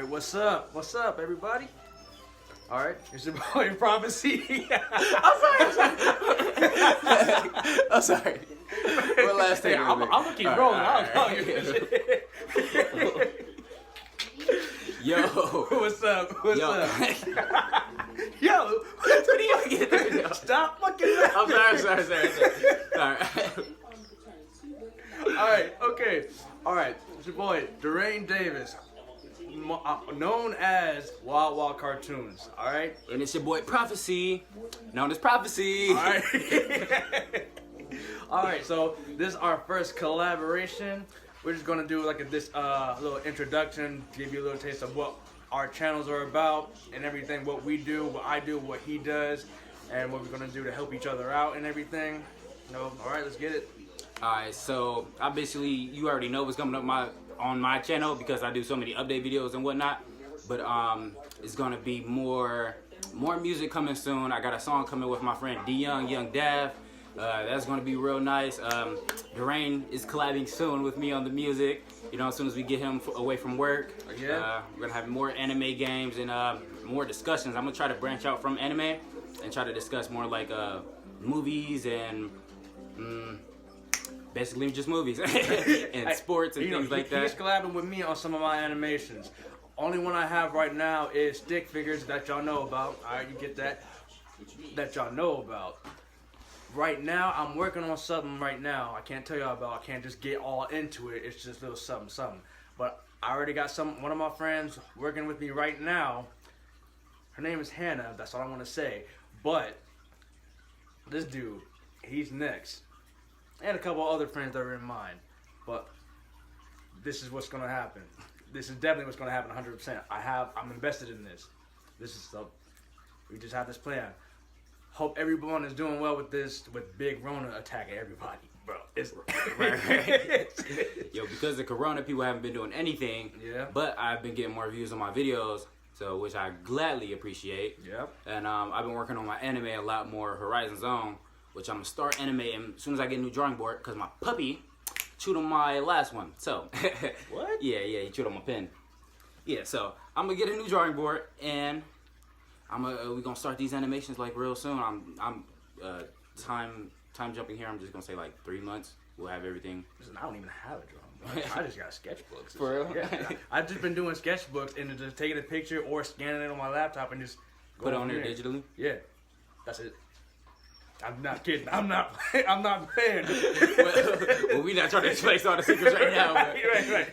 Alright, what's up? What's up, everybody? Alright, it's your boy Prophecy. I'm sorry. One last thing. I'm gonna keep rolling. I'll tell you this shit. Yo. What's up? What's up? Yo, What do you get there? stop fucking laughing. I'm sorry. Alright. Alright, okay. Alright, it's your boy, Dwayne Davis. Known as Wild Wild Cartoons, alright? And it's your boy Prophecy, known as Prophecy. Alright. Alright, so this is our first collaboration. We're just gonna do like this little introduction, give you a little taste of what our channels are about and everything, what we do, what I do, what he does, and what we're gonna do to help each other out and everything. Alright, let's get it. Alright, so you already know what's coming up on my channel because I do so many update videos and whatnot. But it's gonna be more music coming soon. I got a song coming with my friend D Young Dav. That's gonna be real nice. Dwayne is collabing soon with me on the music. You know, as soon as we get him away from work, Yeah. we're gonna have more anime games and more discussions. I'm gonna try to branch out from anime and try to discuss more like movies and basically just movies and sports and things like that. He's collabing with me on some of my animations. Only one I have right now is stick figures that y'all know about. Alright, you get that? That y'all know about. Right now, I'm working on something right now. I can't tell y'all about. I can't just get all into it. It's just a little something. But I already got one of my friends working with me right now. Her name is Hannah. That's all I want to say. But this dude, he's next. And a couple other friends that are in mind. But this is what's going to happen. This is definitely what's going to happen 100%. I'm invested in this. We just have this plan. Hope everyone is doing well with this, with Big Rona attacking everybody, bro. It's Right. Yo, because of Corona, people haven't been doing anything. Yeah. But I've been getting more views on my videos, which I gladly appreciate. Yep. And I've been working on my anime a lot more, Horizon Zone, which I'm gonna start animating as soon as I get a new drawing board, because my puppy chewed on my last one. So What? Yeah, he chewed on my pen. Yeah, so I'm gonna get a new drawing board and we're gonna start these animations like real soon. I'm time jumping here. I'm just gonna say like 3 months. We'll have everything. Listen, I don't even have a drawing board. I just got sketchbooks. For real? Yeah. I've just been doing sketchbooks and just taking a picture or scanning it on my laptop and just Put it going on there from digitally. Yeah, that's it. I'm not kidding. I'm not playing. Well, we're not trying to explain all the secrets right now. Right.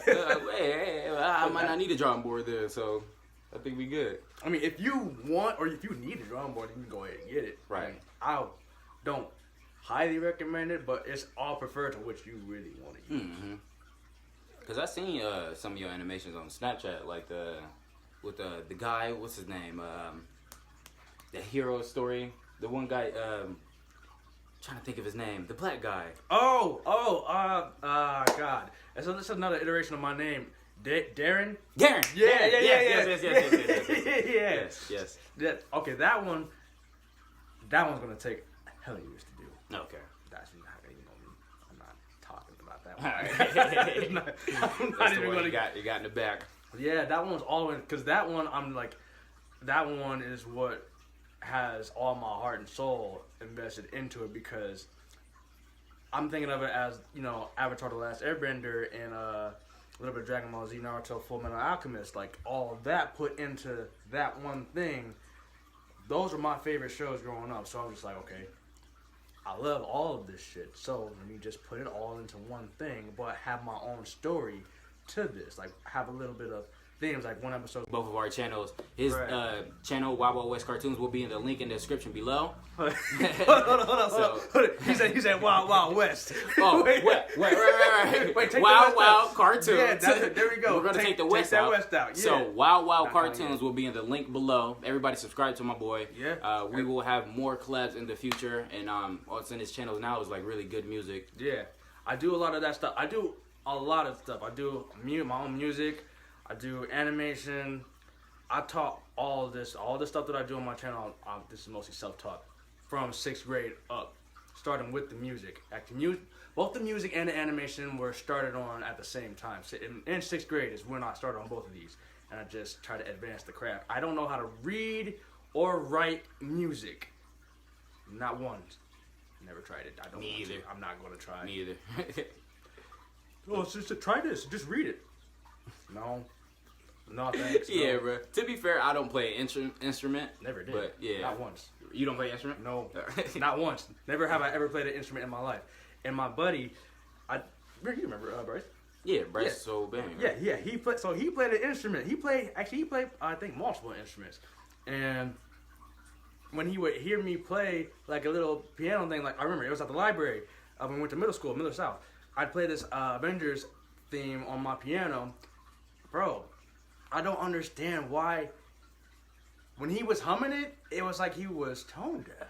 But I might not need a drawing board there, so I think we good. I mean, if you want or if you need a drawing board, you can go ahead and get it. Right. I don't highly recommend it, but it's all preferred to what you really want to use. Cause I seen some of your animations on Snapchat, like with the guy, what's his name? The hero story. The one guy, trying to think of his name. The black guy. God. That's another iteration of my name. Darren? Darren. Yeah. Yes. Okay, that one's gonna take hell of years to do. Okay. That's not, I'm not talking about that one. I'm not That's even the one gonna you got in the back. Yeah, that one's all in, because that one that one is what has all my heart and soul invested into it, because I'm thinking of it as, Avatar: The Last Airbender and a little bit of Dragon Ball Z, Naruto, Full Metal Alchemist, like all of that put into that one thing. Those are my favorite shows growing up, so I'm just like, okay, I love all of this shit, so let me just put it all into one thing, but have my own story to this, like have a little bit of things, like one episode. Both of our channels. His channel, Wild Wild West Cartoons, will be in the link in the description below. Hold on. He said Wild Wild West. Oh, wait. Take Wild the West Wild out. Cartoons. Yeah, that's it. There we go. We're gonna take the West out. Yeah. So Wild Not Cartoons will be in the link below. Everybody subscribe to my boy. Yeah. We will have more collabs in the future, and what's in his channel now is like really good music. Yeah, I do a lot of that stuff. I do a lot of stuff. I do my own music. I do animation. I taught all the stuff that I do on my channel. This is mostly self-taught from 6th grade up. starting with the music. Actually, both the music and the animation were started on at the same time. So in 6th grade is when I started on both of these, and I just try to advance the craft. I don't know how to read or write music. Not once. Never tried it. I don't Me want either. to. I'm not going to try. Me either. Oh, it's just try this. Just read it. No. No thanks. Yeah, no. bro. To be fair, I don't play instrument. Never did. But yeah, Not once. You don't play instrument? No. Not once. Never have I ever played an instrument in my life. And my buddy, you remember Bryce? Yeah, Bryce Yeah. is so bang. Yeah. He played an instrument. He played I think multiple instruments. And when he would hear me play like a little piano thing, like I remember it was at the library when we went to middle school, Miller South. I'd play this Avengers theme on my piano. Bro, I don't understand why when he was humming it, it was like he was tone deaf.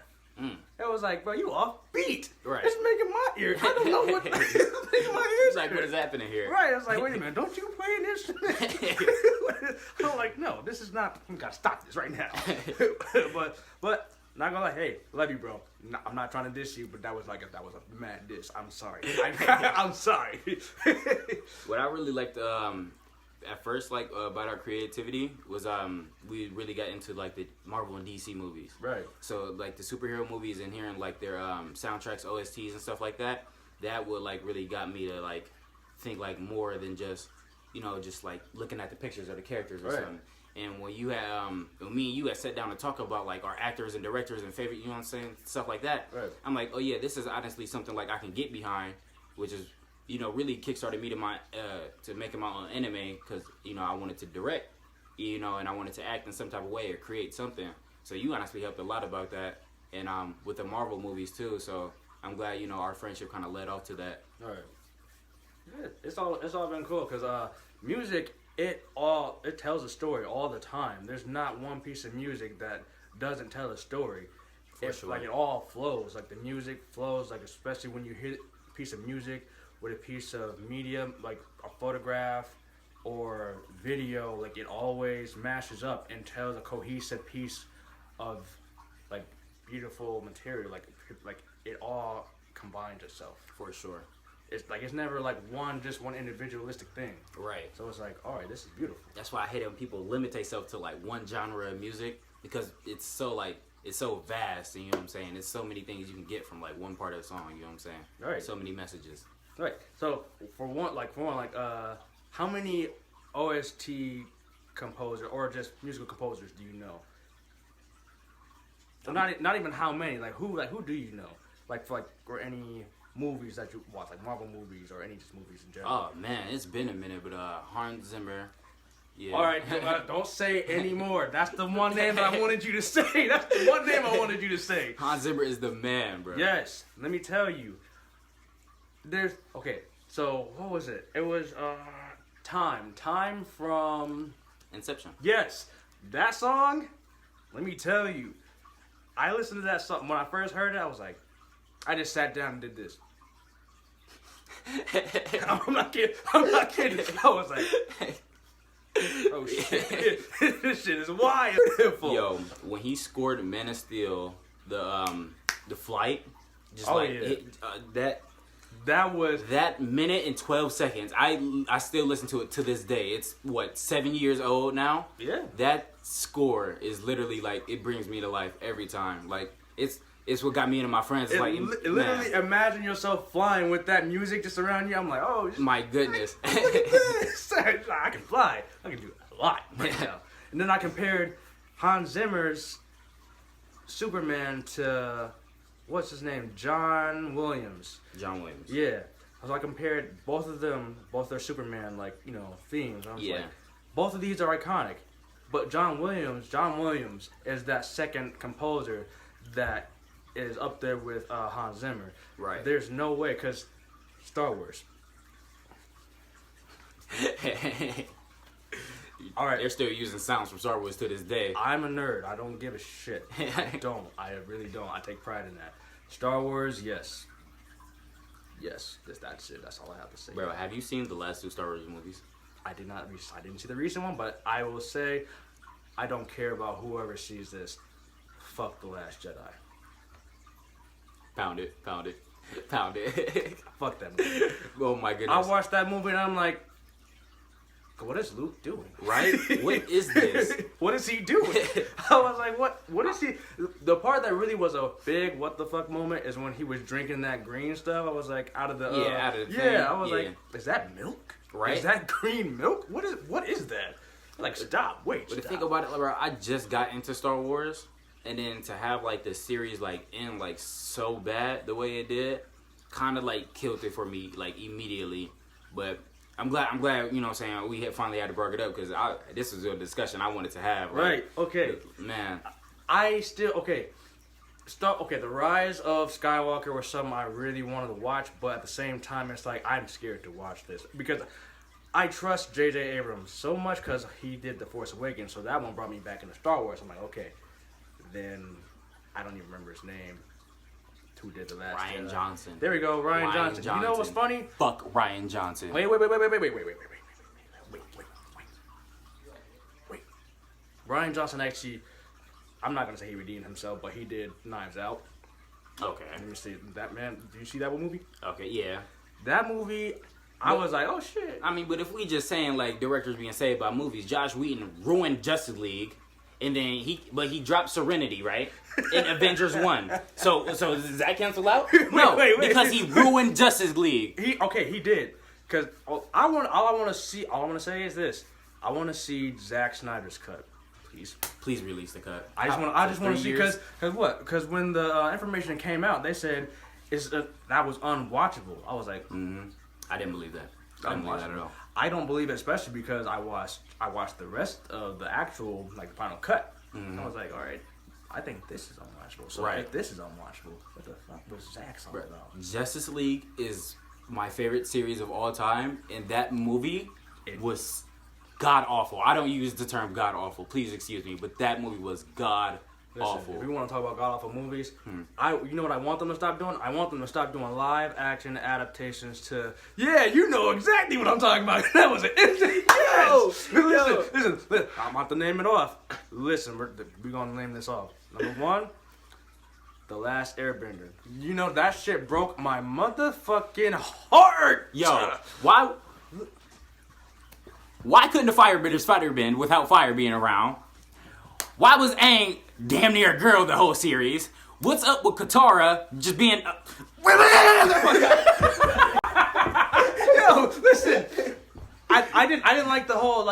It was like, bro, you off beat. Right. It's making my ears. I don't know what it's making my ears. It's like, what is happening here? Right. I was like, wait a minute, don't you play an instrument? I'm like, no, this is not. We gotta stop this right now. but not gonna lie, hey, love you, bro. No, I'm not trying to diss you, but that was a mad diss. I'm sorry. I'm sorry. What I really liked at first, like about our creativity was we really got into like the Marvel and DC movies. Right. So like the superhero movies and hearing like their soundtracks, OSTs and stuff like that, that would like really got me to like think like more than just just like looking at the pictures of the characters or Right. something. And when you had when me and you had sat down to talk about like our actors and directors and favorite, you know what I'm saying, stuff like that. Right. I'm like, oh yeah, this is honestly something like I can get behind, which is really kickstarted me to making my own anime because I wanted to direct, and I wanted to act in some type of way or create something. So you honestly helped a lot about that, and with the Marvel movies too. So I'm glad our friendship kind of led off to that. All right. Yeah, it's all been cool because music it tells a story all the time. There's not one piece of music that doesn't tell a story. Sure. Like it all flows. Like the music flows. Like especially when you hit a piece of music with a piece of media, like a photograph or video, like it always mashes up and tells a cohesive piece of like beautiful material. Like it all combines itself. For sure. It's never like one individualistic thing. Right. So it's like, all right, this is beautiful. That's why I hate it when people limit themselves to like one genre of music because it's so vast, and you know what I'm saying? There's so many things you can get from like one part of the song, you know what I'm saying? Right. So many messages. Right. So for one, how many OST composer or just musical composers do you know? So not even how many. Like who do you know? Or any movies that you watch, like Marvel movies or any just movies in general. Oh man, it's been a minute, but Hans Zimmer. Yeah. All right, don't say anymore. That's the one name that I wanted you to say. That's the one name I wanted you to say. Hans Zimmer is the man, bro. Yes. Let me tell you. So what was it? It was Time from Inception. Yes. That song, let me tell you. I listened to that song when I first heard it, I was like, I just sat down and did this. I'm not kidding. I was like, oh shit. This shit is wild. Yo, when he scored Man of Steel, the flight, just that was that minute and 12 seconds. I still listen to it to this day. It's what, 7 years old now? Yeah. That score is literally like it brings me to life every time. Like it's what got me into my friends. It's like literally imagine yourself flying with that music just around you. I'm like, oh my goodness. Look at this. I can fly. I can do a lot right now. And then I compared Hans Zimmer's Superman to what's his name? John Williams. John Williams. Yeah. So I compared both of them, both their Superman themes. I was like, both of these are iconic. But John Williams is that second composer that is up there with Hans Zimmer. Right. There's no way, because Star Wars. All right. They're still using sounds from Star Wars to this day. I'm a nerd. I don't give a shit. I don't. I really don't. I take pride in that. Star Wars, yes. Yes, that's it. That's all I have to say. Bro, have you seen the last two Star Wars movies? I didn't see the recent one, but I will say I don't care about whoever sees this. Fuck The Last Jedi. Pound it, pound it, pound it. Fuck that movie. Oh my goodness. I watched that movie and I'm like, what is Luke doing? Right? What is this? What is he doing? I was like, what is he? The part that really was a big what the fuck moment is when he was drinking that green stuff. I was like, out of the out of the thing. I was like, is that milk? Right? Is that green milk? What is that? Like, stop, wait. But stop. the thing about it, like, bro, I just got into Star Wars, and then to have like the series like end like so bad the way it did, kind of like killed it for me like immediately. But I'm glad, you know what I'm saying, we finally had to bring it up because this was a discussion I wanted to have. Right, okay. Man. The Rise of Skywalker was something I really wanted to watch, but at the same time, it's like, I'm scared to watch this. Because I trust J.J. Abrams so much because he did The Force Awakens, so that one brought me back into Star Wars. I'm like, okay. Then, I don't even remember his name. Who did the last Rian Johnson. There we go, Rian Johnson. You know what's funny? Fuck Rian Johnson. Wait. Rian Johnson actually, I'm not gonna say he redeemed himself, but he did Knives Out. Okay. Let me see that, man. Do you see that movie? Okay, yeah. That movie, I was like, oh shit. I mean, but if we just saying like directors being saved by movies, Josh Whedon ruined Justice League, and then he dropped Serenity, right? In Avengers 1. So does that cancel out? No, wait. because he ruined Justice League. He did. Cause all I want to say is this: I want to see Zack Snyder's cut. Please release the cut. I just want to see because when the information came out, they said that was unwatchable. I was like, I didn't believe that. I didn't believe that at all. I don't believe it, especially because I watched the rest of the actual like final cut. I was like, all right, I think this is unwatchable. So if this is unwatchable, what the fuck was Zack's all about? Justice League is my favorite series of all time, and that movie was god awful. I don't use the term god awful. Please excuse me, but that movie was god awful. If we want to talk about god awful movies, you know what I want them to stop doing? I want them to stop doing live action adaptations to. Yeah, you know exactly what I'm talking about. That was an instant. Yes. Listen. I'm about to name it off. Listen, we're gonna name this off. Number 1, The Last Airbender. You know that shit broke my motherfucking heart. Yo, why couldn't the Firebender Spider-Man without fire being around? Why was Aang damn near a girl the whole series? What's up with Katara just being... Yo, listen. I didn't like the whole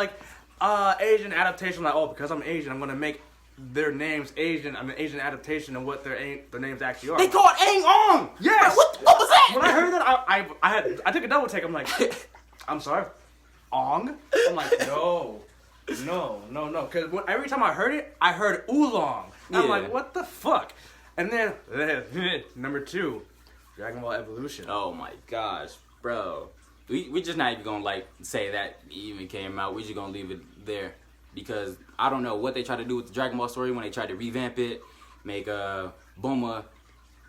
Asian adaptation. Like, oh, because I'm Asian, I'm gonna make their names Asian. I'm an Asian adaptation of what their names actually are. They called Aang Ong. Yes. What was that? When I heard that, I took a double take. I'm like, I'm sorry, Ong. I'm like, no. Because every time I heard it, I heard oolong. And I'm like, what the fuck? And then number 2, Dragon Ball Evolution. Oh my gosh, bro. We just not even gonna say that even came out. We just gonna leave it there because I don't know what they tried to do with the Dragon Ball story when they tried to revamp it, make Bulma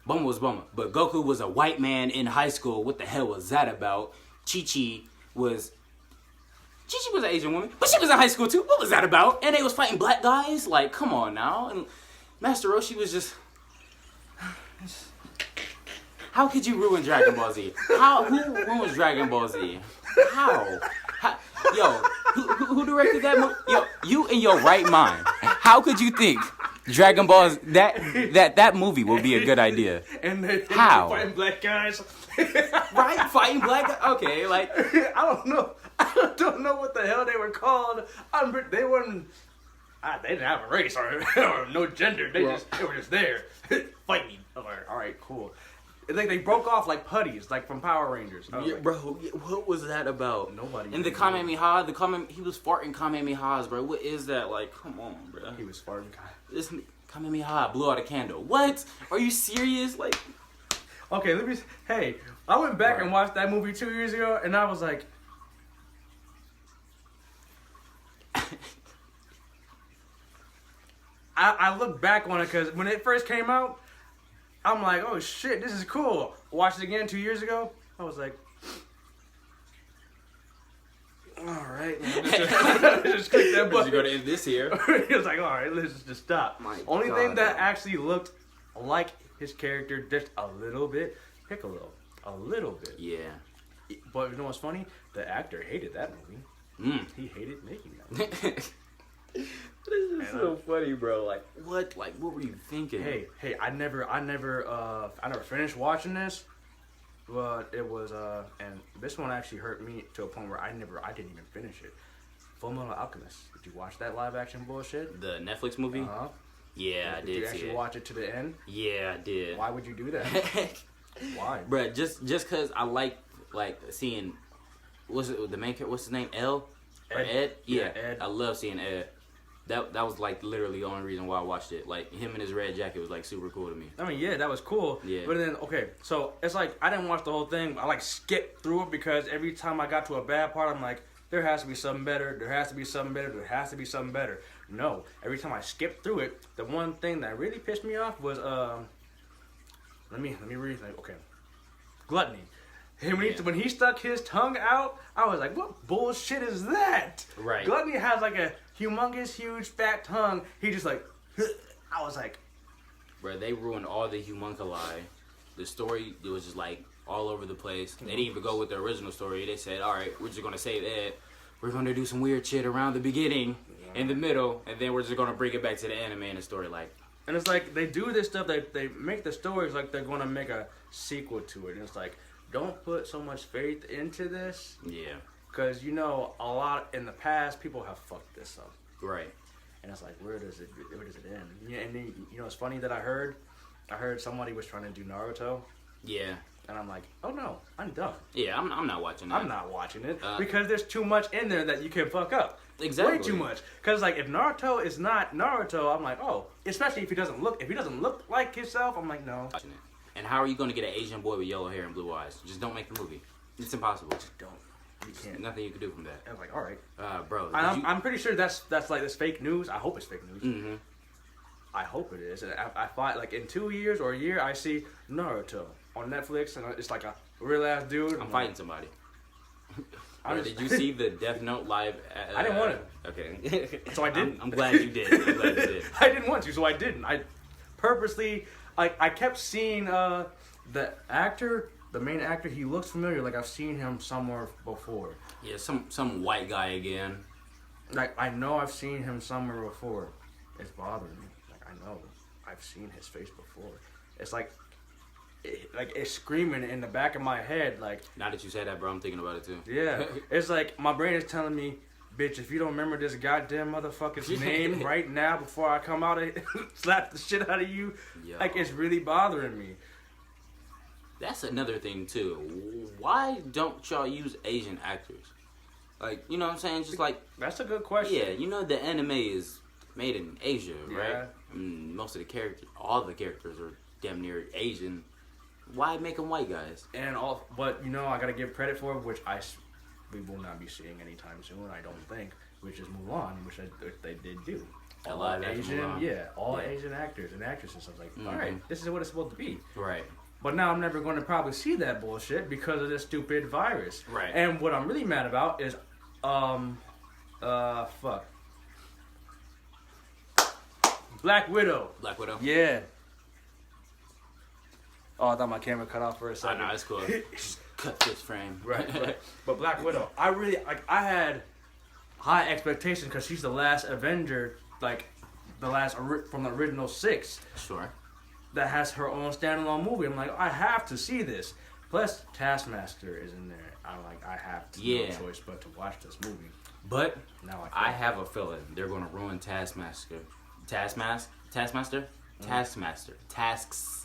was Bulma, but Goku was a white man in high school. What the hell was that about? Chi-Chi was an Asian woman, but she was in high school too. What was that about? And they was fighting black guys. Like, come on now. And Master Roshi was just. How could you ruin Dragon Ball Z? Who ruins Dragon Ball Z? How? Yo, who directed that movie? Yo, you in your right mind. How could you think Dragon Ball Z, that movie will be a good idea? And they fighting black guys. Right? Fighting black guys? Okay, like. I don't know what the hell they were called. They weren't. They didn't have a race or no gender. They were just there fighting. All right, cool. It's like they broke off like putties, like from Power Rangers. Bro, what was that about? Nobody. And the Kamehameha, he was farting Kamehamehas, bro. What is that? Like, come on, bro. He was farting. This Kamehameha blew out a candle. What? Are you serious? Like, okay, hey, I went back and watched that movie 2 years ago, and I was like. I look back on it because when it first came out, I'm like, oh shit, this is cool. Watched it again 2 years ago. I was like, all right, just click that button. You're gonna end this here. He was like, all right, let's just stop. Only thing that actually looked like his character just a little bit. Piccolo, a little bit. Yeah. But you know what's funny? The actor hated that movie. He hated making that movie. This is so funny, bro. Like, what? Like, what were you thinking? Hey, I never finished watching this, but it was and this one actually hurt me to a point where I didn't even finish it. Fullmetal Alchemist. Did you watch that live action bullshit? The Netflix movie? Uh-huh. Yeah, I did see it. Did you actually watch it to the end? Yeah, I did. Why would you do that? Why? Bruh, just cause I like seeing, what's his name? Or Ed? Yeah, Ed. I love seeing Ed. That was like literally the only reason why I watched it. Like him in his red jacket was like super cool to me. I mean, yeah, that was cool. Yeah. But then, okay, so it's like I didn't watch the whole thing. I like skipped through it because every time I got to a bad part, I'm like, there has to be something better. There has to be something better. There has to be something better. No, every time I skipped through it, the one thing that really pissed me off was let me read. Like, okay, gluttony. When he stuck his tongue out, I was like, what bullshit is that? Right. Gluttony has like a humongous, huge, fat tongue. He just like, I was like, Bro, they ruined all the homunculi. The story, it was just like all over the place. They didn't even go with the original story. They said, all right, we're just going to save Ed. We're going to do some weird shit around the beginning, in the middle, and then we're just going to bring it back to the anime and the story. Like, and it's like they do this stuff. They make the stories like they're going to make a sequel to it. And it's like, don't put so much faith into this. Yeah. Because, you know, a lot in the past, people have fucked this up. Right. And it's like, where does it end? Yeah, and then, you know, it's funny that I heard somebody was trying to do Naruto. Yeah. And I'm like, oh no, I'm done. Yeah, I'm not watching that. I'm not watching it because there's too much in there that you can fuck up. Exactly. Way too much. Because like if Naruto is not Naruto, I'm like, oh, especially if he doesn't look like himself, I'm like, no. Watching it. And how are you going to get an Asian boy with yellow hair and blue eyes? Just don't make the movie. It's impossible. Just don't. You can't. Nothing you can do from that. I was like, all right. Bro. I'm pretty sure that's like this fake news. I hope it's fake news. Mm-hmm. I hope it is. And I find like in 2 years or a year, I see Naruto on Netflix, and it's like a real ass dude. I'm fighting somebody. Bro, did you see the Death Note live? I didn't want it. Okay. So I didn't. I'm glad you did. I'm glad you did. I didn't want to, so I didn't. I purposely, I kept seeing the actor, the main actor. He looks familiar. Like I've seen him somewhere before. Yeah, some white guy again. Like I know I've seen him somewhere before. It's bothering me. Like I know I've seen his face before. It's like it's screaming in the back of my head. Like Now that you say that, bro, I'm thinking about it too. yeah, it's like my brain is telling me, bitch, if you don't remember this goddamn motherfucker's name right now before I come out and slap the shit out of you, Yo. like it's really bothering me. That's another thing too. Why don't y'all use Asian actors? Like, you know what I'm saying? Just like, That's a good question. yeah, you know the anime is made in Asia, right? Yeah. I mean, most of the characters, all the characters are damn near Asian. Why make them white guys? But you know, I gotta give credit for it, which we will not be seeing anytime soon. I don't think. Which is Mulan, which they did do. A live action Asian, Mulan. all Yeah. Asian actors and actresses. I was like, Mhm. all right, this is what it's supposed to be. Right. But now I'm never going to probably see that bullshit because of this stupid virus. Right. And what I'm really mad about is, Black Widow. Black Widow. Yeah. Oh, I thought my camera cut off for a I second. know, it's cool. Cut this frame. Right. But Black Widow, I had high expectations because she's the last Avenger, like the last from the original 6 Sure. that has her own standalone movie. I'm like, I have to see this. Plus, Taskmaster is in there. I'm like, I have no choice but to watch this movie. But Now I have a feeling they're going to ruin Taskmaster. Taskmaster? Tasks.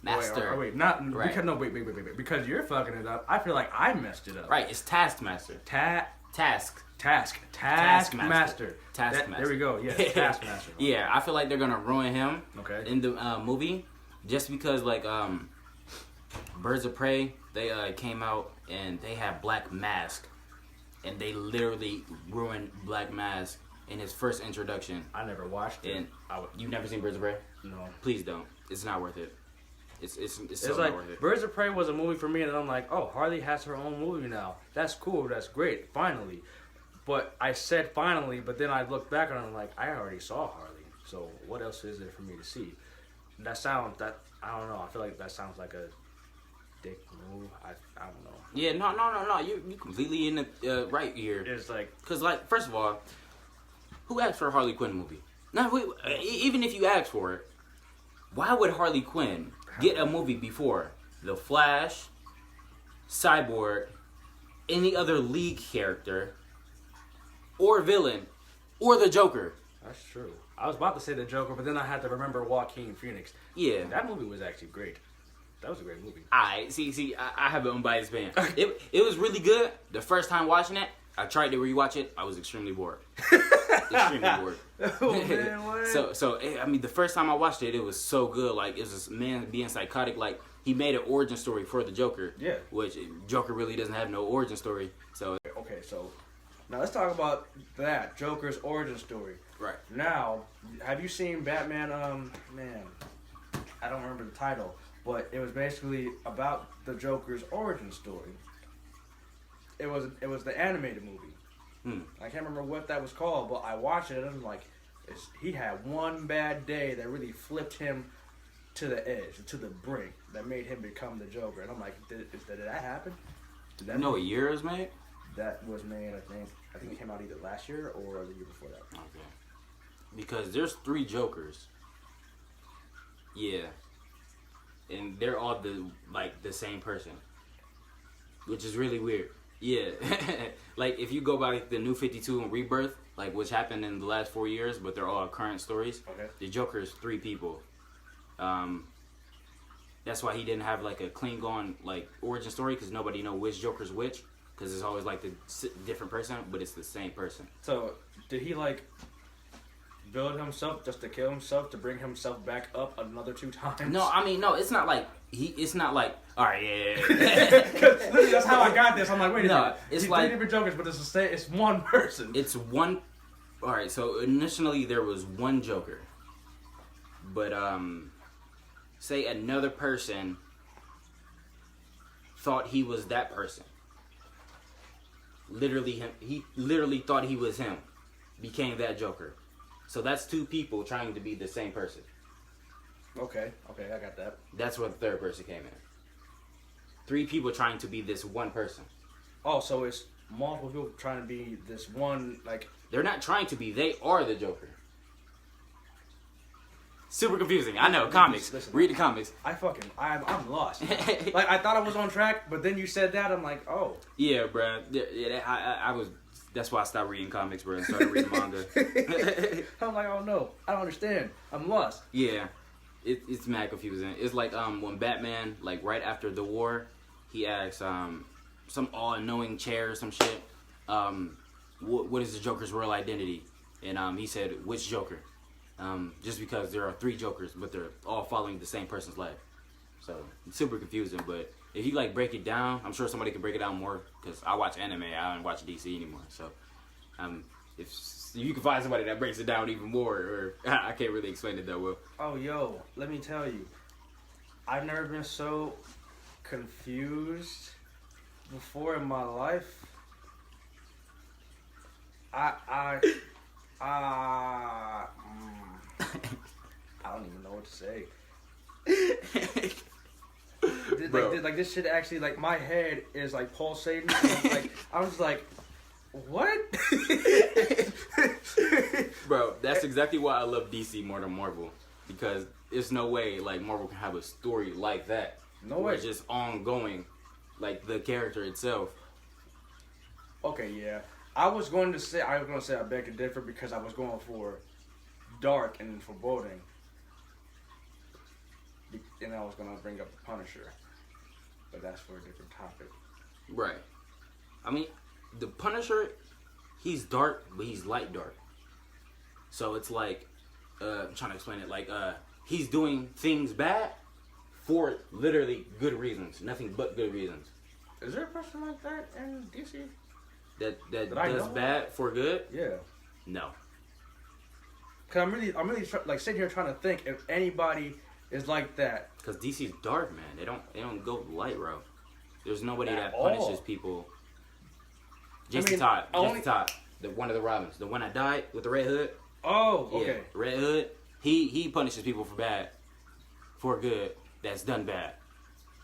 Master. Wait, Right. because because you're fucking it up. I feel like I messed it up. Right, it's Taskmaster. Taskmaster. Taskmaster. Taskmaster. There we go. Yes, Taskmaster. Yeah, I feel like they're gonna ruin him Okay. in the movie, just because like Birds of Prey, they came out and they had Black Mask, and they literally ruined Black Mask in his first introduction. I never watched it. And you've never seen Birds of Prey? No. Please don't. It's not worth it. It's so It's not like worth it. Birds of Prey was a movie for me, and I'm like, oh, Harley has her own movie now. That's cool. That's great. Finally. But I said finally, but then I looked back and I'm like, I already saw Harley. So what else is there for me to see? That sounds that I don't know. I feel like that sounds like a dick move. I don't know. Yeah, no. You completely in the right here. It's like, Cause like, first of all, who asked for a Harley Quinn movie? Now, even if you asked for it, why would Harley Quinn get a movie before The Flash, Cyborg, any other League character, or villain, or the Joker? that's true. I was about to say the Joker, but then I had to remember Joaquin Phoenix. Yeah. That movie was actually great. That was a great movie. I have an unbiased opinion. It was really good. The first time watching it, I tried to rewatch it. I was extremely bored. Extremely bored. Oh, man, what? So I mean, the first time I watched it, it was so good. Like, it was this man being psychotic. Like, he made an origin story for the Joker. Yeah. Which Joker really doesn't have no origin story. So Okay, so now let's talk about that Joker's origin story. right. Now, have you seen Batman? Man, I don't remember the title, but it was basically about the Joker's origin story. It was the animated movie. I can't remember what that was called, but I watched it and I'm like, he had one bad day that really flipped him to the edge, to the brink, that made him become the Joker. And I'm like, did that happen? Did that You know what year it was made? That was made, I think it came out either last year or the year before that. Okay. Because there's 3 Jokers. Yeah. And they're all the same person. Which is really weird. Yeah. Like, if you go by the New 52 and Rebirth, like, which happened in the last 4 years, but they're all current stories. Okay. The Joker is 3 people. That's why he didn't have, like, a clean gone, like, origin story, because nobody know which Joker's which. Because it's always, like, the different person, but it's the same person. So, did he, like, build himself just to kill himself, to bring himself back up another 2 times? No, I mean, no, it's not like, all right, yeah. Literally, that's how I got this. I'm like, wait a minute. It's He's like 3 different Jokers, but it's one person. It's one. All right, so initially there was one Joker, but say another person thought he was that person. Literally him. He literally thought he was him. Became that Joker. So that's 2 people trying to be the same person. Okay, I got that. That's where the third person came in. 3 people trying to be this one person. Oh, so it's multiple people trying to be this one, like... They're not trying to be. They are the Joker. Super confusing. I know. Comics. Listen. Read the comics. I'm lost. Like, I thought I was on track, but then you said that, I'm like, oh. Yeah, bruh. Yeah, I was... That's why I stopped reading comics, bro, and started reading manga. I'm like, oh no, I don't understand. I'm lost. Yeah. It's mad confusing. It's like when Batman, like right after the war, he asked some all-knowing chair or some shit, what is the Joker's real identity? And he said, which Joker? Just because there are 3 Jokers, but they're all following the same person's life. So it's super confusing, but if you like break it down, I'm sure somebody can break it down more, because I watch anime, I don't watch DC anymore. So if you can find somebody that breaks it down even more, or I can't really explain it that well. Oh, yo, let me tell you, I've never been so confused before in my life. I don't even know what to say. Like this shit actually, like, my head is like pulsating. Like, I was like, what? Bro, that's exactly why I love DC more than Marvel, because there's no way like Marvel can have a story like that. No way. It's just ongoing, like the character itself. Okay, yeah. I was going to say I beg to differ, because I was going for dark and foreboding. And I was going to bring up the Punisher. But that's for a different topic. Right. I mean, the Punisher, he's dark, but he's light dark. So it's like, I'm trying to explain it, like, he's doing things bad for literally good reasons. Nothing but good reasons. Is there a person like that in DC? That does bad for good? Yeah. No. Cause I'm really like sitting here trying to think if anybody is like that. Cause DC's dark, man. They don't go light road. There's nobody At that punishes all. people. Jason Todd, the one of the Robins, the one that died with the red hood. Oh, okay. Yeah, red hood. He punishes people for bad. for good that's done bad.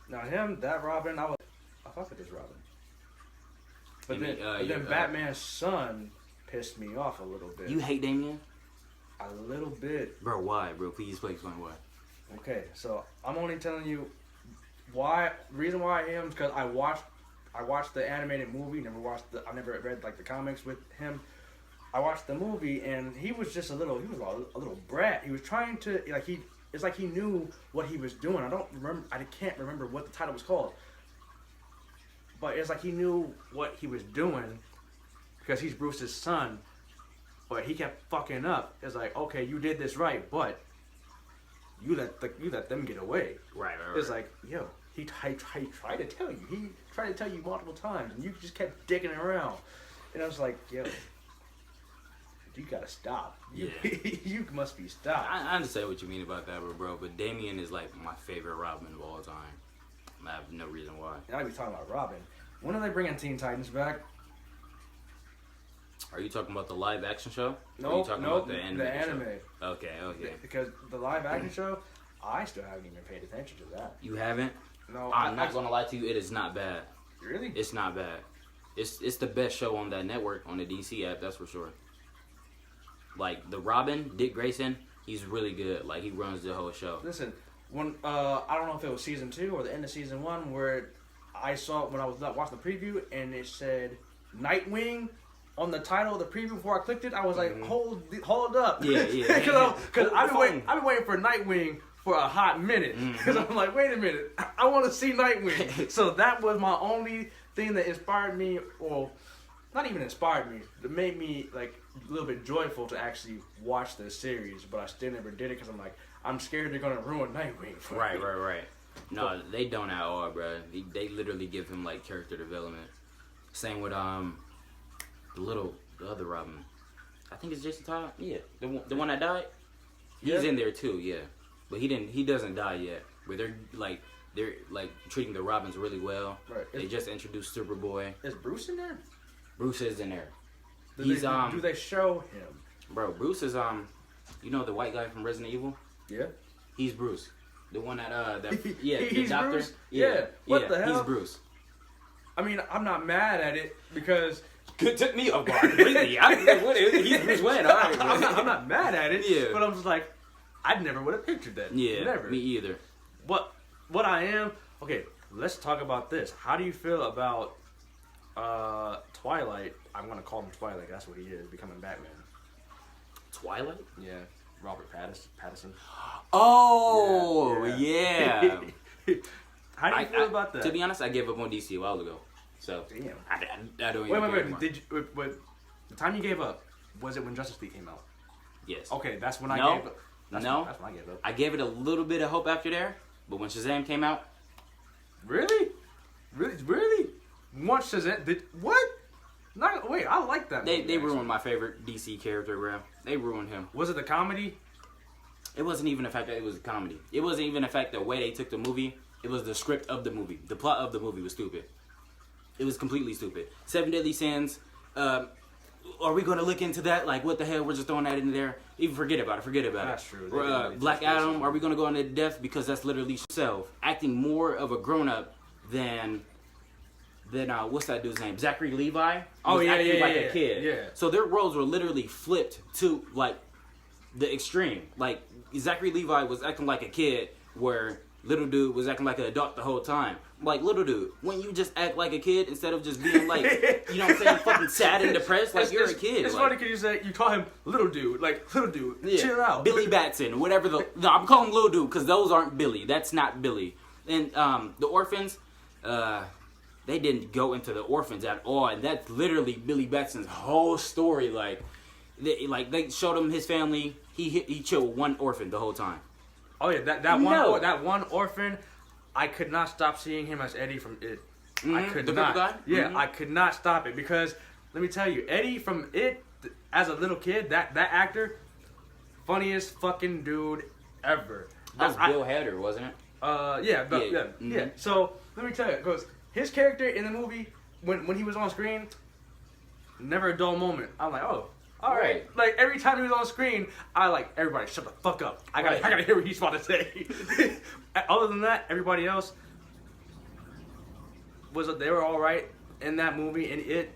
Now him, that Robin, I fuck with this Robin. But then Batman's son pissed me off a little bit. You hate Damian? A little bit. Bro, why, bro? Please explain why. Okay, so I'm only telling you why. Reason why I am because I watched the animated movie. I never read like the comics with him. I watched the movie and he was just a little brat. He was trying to it's like he knew what he was doing. I can't remember what the title was called. But it's like he knew what he was doing because he's Bruce's son. But he kept fucking up. It's like, okay, you did this right, but you let them get away. Right. It's like, yo, he tried to tell you. He tried to tell you multiple times, and you just kept digging around. And I was like, yo, you gotta stop. Yeah. You must be stopped. I understand what you mean about that, bro. But Damian is like my favorite Robin of all time. I have no reason why. And I be talking about Robin. When are they bringing Teen Titans back? Are you talking about the live action show? No, or are you talking about the anime? Show? Okay. Because the live action show, I still haven't even paid attention to that. You haven't? No, I'm not gonna lie to you. It is not bad. Really? It's not bad. It's the best show on that network on the DC app. That's for sure. Like the Robin, Dick Grayson, he's really good. Like he runs the whole show. Listen, when I don't know if it was season 2 or the end of season 1, where I saw when I was watching the preview and it said Nightwing on the title of the preview. Before I clicked it, I was like, hold up. Yeah. Because I've been waiting for Nightwing for a hot minute. Because I'm like, wait a minute, I want to see Nightwing. So that was my only thing that inspired me, or not even inspired me, that made me like a little bit joyful to actually watch the series. But I still never did it because I'm like, I'm scared they're gonna ruin Nightwing for me. Right. No, they don't at all, bro. They literally give him like character development. Same with the other Robin. I think it's Jason Todd. Yeah, the one that died. He's in there too. Yeah, but he doesn't die yet. But they're like treating the Robins really well. Right. They just introduced Superboy. Is Bruce in there? Bruce is in there. Do they show him? Bro, Bruce is you know the white guy from Resident Evil? Yeah. He's Bruce. The one that he's the doctor. Bruce? Yeah. What the hell? He's Bruce. I mean, I'm not mad at it because it took me off guard completely. I didn't know what it is. He's Bruce Wayne. All right, I'm not mad at it. Yeah. But I'm just like, I never would have pictured that. Yeah. Never. Me either. What I am. Okay, let's talk about this. How do you feel about Twilight? I'm gonna call him Twilight. That's what he is, becoming Batman. Twilight? Yeah. Robert Pattinson. Oh, yeah. How do you feel about that? To be honest, I gave up on DC a while ago. So, damn. I don't even care anymore. Wait. The time you gave up, was it when Justice League came out? Yes. Okay, that's when I gave up. That's when I gave up. I gave it a little bit of hope after there, but when Shazam came out... Really? Once Shazam... What? Wait, I like that movie. They ruined my favorite DC character, bro. They ruined him. Was it the comedy? It wasn't even the fact that it was a comedy. It wasn't even the fact that the way they took the movie. It was the script of the movie. The plot of the movie was stupid. It was completely stupid. 7 Deadly Sins. Are we going to look into that? Like, what the hell? We're just throwing that in there. Even forget about it. That's true. Black Adam. Are we going to go into depth? Because that's literally self. Acting more of a grown-up than what's that dude's name? Zachary Levi. Acting like a kid. Yeah. So their roles were literally flipped to like the extreme. Like Zachary Levi was acting like a kid, where little dude was acting like an adult the whole time. Like, little dude, when you just act like a kid instead of just being like, you know what I'm saying, fucking sad and depressed, like you're a kid. It's like, funny because you call him little dude, chill out. Billy Batson, whatever no, I'm calling him little dude because those aren't Billy. That's not Billy. And the orphans, they didn't go into the orphans at all, and that's literally Billy Batson's whole story. Like they showed him his family. He chilled with one orphan the whole time. Oh yeah, that one orphan. I could not stop seeing him as Eddie from It. I could the not. guy? Yeah, I could not stop it because let me tell you, Eddie from It, as a little kid, that actor, funniest fucking dude ever. That was Bill Hader, wasn't it? Yeah. So let me tell you, because his character in the movie, when he was on screen, never a dull moment. I'm like, oh, All right. Like every time he was on screen, I like everybody shut the fuck up. I gotta hear what he's about to say. Other than that, everybody else they were all right in that movie. And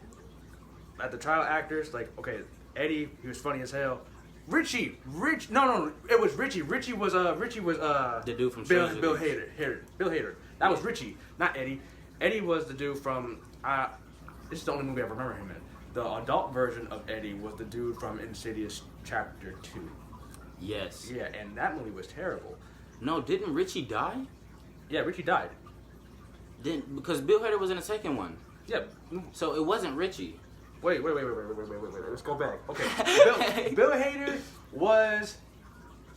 at the child actors, like okay, Eddie, he was funny as hell. No, it was Richie. Richie was the dude from Bill Hader. That was Richie, not Eddie. Eddie was the dude from this is the only movie I remember him in. The adult version of Eddie was the dude from Insidious Chapter 2. Yes. Yeah, and that movie was terrible. No, didn't Richie die? Yeah, Richie died. Because Bill Hader was in the second one. Yeah. So it wasn't Richie. Wait. Let's go back. Okay. Bill Hader was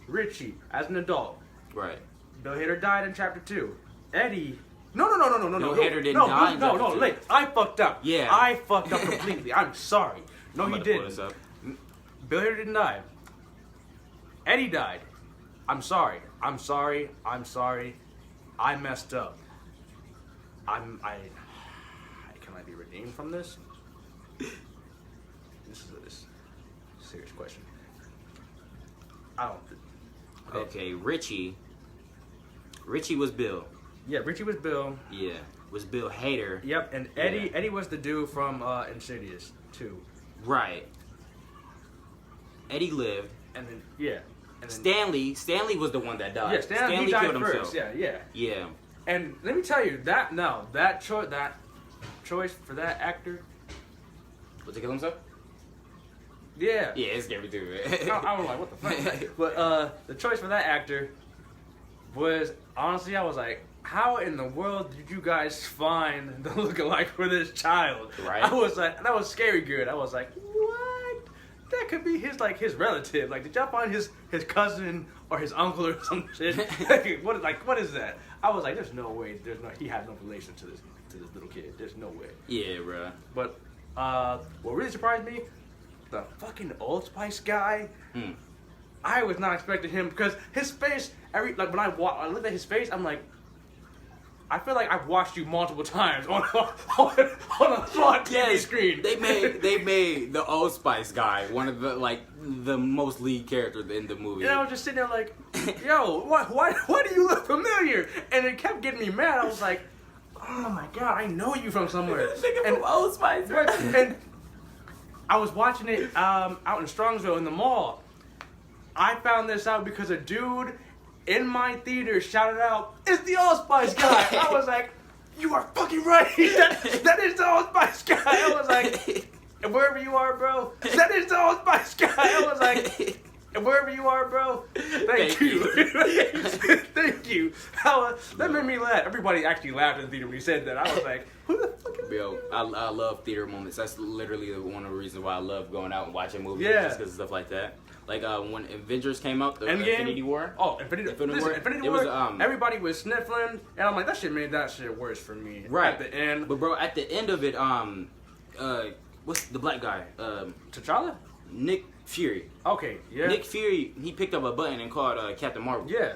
Richie as an adult. Right. Bill Hader died in Chapter 2. Eddie. No. Bill Hader didn't die in Chapter 2. No. I fucked up. Yeah. I fucked up completely. I'm sorry. No, he didn't. Bill Hader didn't die. Eddie died. I'm sorry. I messed up. Can I be redeemed from this? This is a serious question. I don't. Okay, Richie was Bill. Yeah, Richie was Bill. Yeah, was Bill Hader. Yep, and Eddie was the dude from Insidious 2. Right. Eddie lived. And then and then, Stanley was the one that died. Yeah, Stanley died killed first. himself. Yeah. And let me tell you that choice for that actor. Was he kill himself? Yeah. Yeah, it's scary too, man. I was like, what the fuck? But the choice for that actor was honestly, I was like, how in the world did you guys find the lookalike for this child? Right. I was like, that was scary good. I was like, what? That could be his relative. Like, did y'all find his cousin or his uncle or some shit? what is that? I was like, there's no way. He has no relation to this little kid. There's no way. Yeah, bro. But what really surprised me, the fucking Old Spice guy. I was not expecting him because his face. When I looked at his face, I'm like, I feel like I've watched you multiple times on a smart TV screen. They made the Old Spice guy one of the most lead characters in the movie. And I was just sitting there like, yo, why do you look familiar? And it kept getting me mad. I was like, oh my god, I know you from somewhere. Nigga from Old Spice. And I was watching it out in Strongsville in the mall. I found this out because a dude in my theater shouted out, "It's the Old Spice guy!" I was like, "You are fucking right. That is the Old Spice guy." I was like, "And wherever you are, bro, that is the Old Spice guy." I was like, "And wherever you are, bro, thank you." Thank you. That made me laugh. Everybody actually laughed in the theater when he said that. I was like, "Who the fuck is Yo, I love theater moments. That's literally one of the reasons why I love going out and watching movies. Yeah. Just because of stuff like that. Like when Avengers came out, the Endgame? Infinity War. Oh, Infinity War. It was, everybody was sniffling, and I'm like, that shit made that shit worse for me. Right. At the end. But bro, at the end of it, what's the black guy? T'Challa? Nick Fury. Okay, yeah. Nick Fury, he picked up a button and called Captain Marvel. Yeah.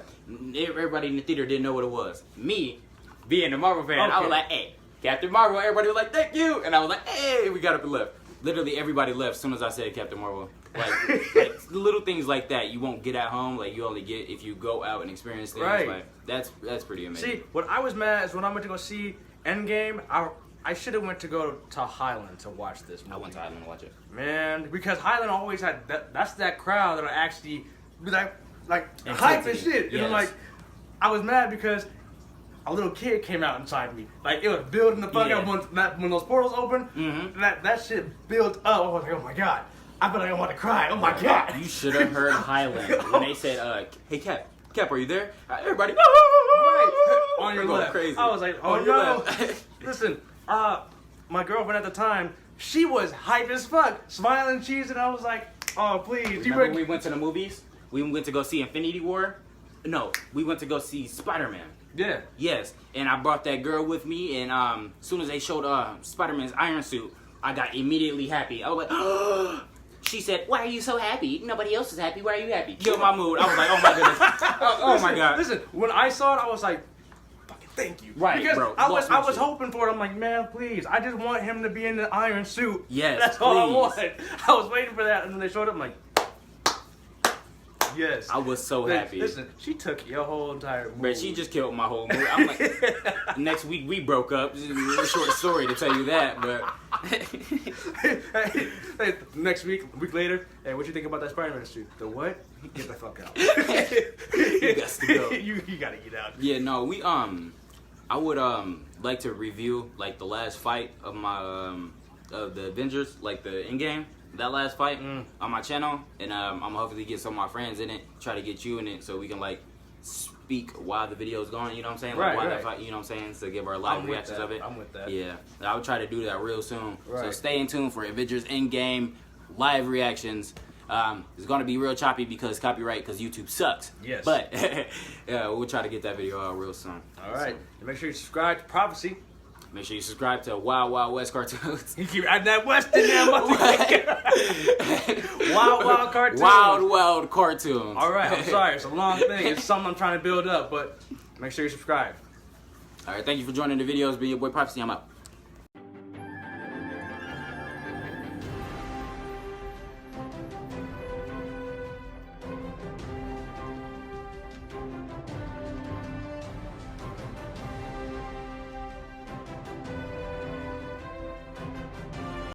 Everybody in the theater didn't know what it was. Me, being a Marvel fan, I Okay. was like, hey, Captain Marvel. Everybody was like, thank you. And I was like, hey, we got up and left. Literally everybody left as soon as I said Captain Marvel. Like little things like that you won't get at home. Like you only get if you go out and experience things. Right. Like that's pretty amazing. See, what I was mad is when I went to go see Endgame, I should have went to go to Highland to watch this movie. I went to Ireland to watch it. Man, because Highland always had that's that crowd that are actually like hype and shit. You know, like I was mad because a little kid came out inside me. Like it was building the fuck up when those portals opened. Mm-hmm. That shit built up. I was like, oh my god. I feel like I want to cry. Oh my god. You should have heard Highland when they said, "Hey Cap, are you there?" Everybody, right on your left. Crazy. I was like, oh on your no. left. Listen, my girlfriend at the time, she was hype as fuck, smiling, cheesing. I was like, oh please. Remember when we went to the movies? We went to go see Infinity War. No, we went to go see Spider-Man. Yeah. Yes, and I brought that girl with me, and as soon as they showed Spider-Man's iron suit, I got immediately happy. I was like, oh. She said, "Why are you so happy? Nobody else is happy. Why are you happy?" Killed my mood. I was like, "Oh my goodness! Oh my god!" Listen, when I saw it, I was like, "Fucking thank you. Right, because bro. I was Bossmanship. hoping for it. I'm like, man, please. I just want him to be in the iron suit. Yes, that's all I please. wanted. I was waiting for that, and when they showed up, I'm like, yes. I was so happy. Listen, she took your whole entire movie. But she just killed my whole movie. I'm like, next week we broke up. This is a real short story to tell you that, but hey, next week, a week later, hey, what you think about that Spider-Man suit? The what? Get the fuck out. you got to go. you gotta get out. Yeah, no, we I would like to review like the last fight of my of the Avengers, like the Endgame. That last fight on my channel, and I'm gonna hopefully get some of my friends in it, try to get you in it, so we can like speak while the video's going. You know what I'm saying? Like, Right, while right. that fight, you know what I'm saying? So give our live I'm with reactions that. of it. I'm with that. Yeah, I would try to do that real soon. So Right. stay in tune for Avengers Endgame live reactions. It's gonna be real choppy because copyright, because YouTube sucks. Yes. But yeah, we'll try to get that video out real soon. All right. So, And make sure you subscribe to Prophecy. make sure you subscribe to Wild Wild West Cartoons. You keep adding that West in there, motherfucker. Wild cartoon. Wild Wild Cartoons. All right. I'm sorry. It's a long thing. It's something I'm trying to build up, but make sure you subscribe. All right, thank you for joining the videos. Be your boy Prophecy. I'm out.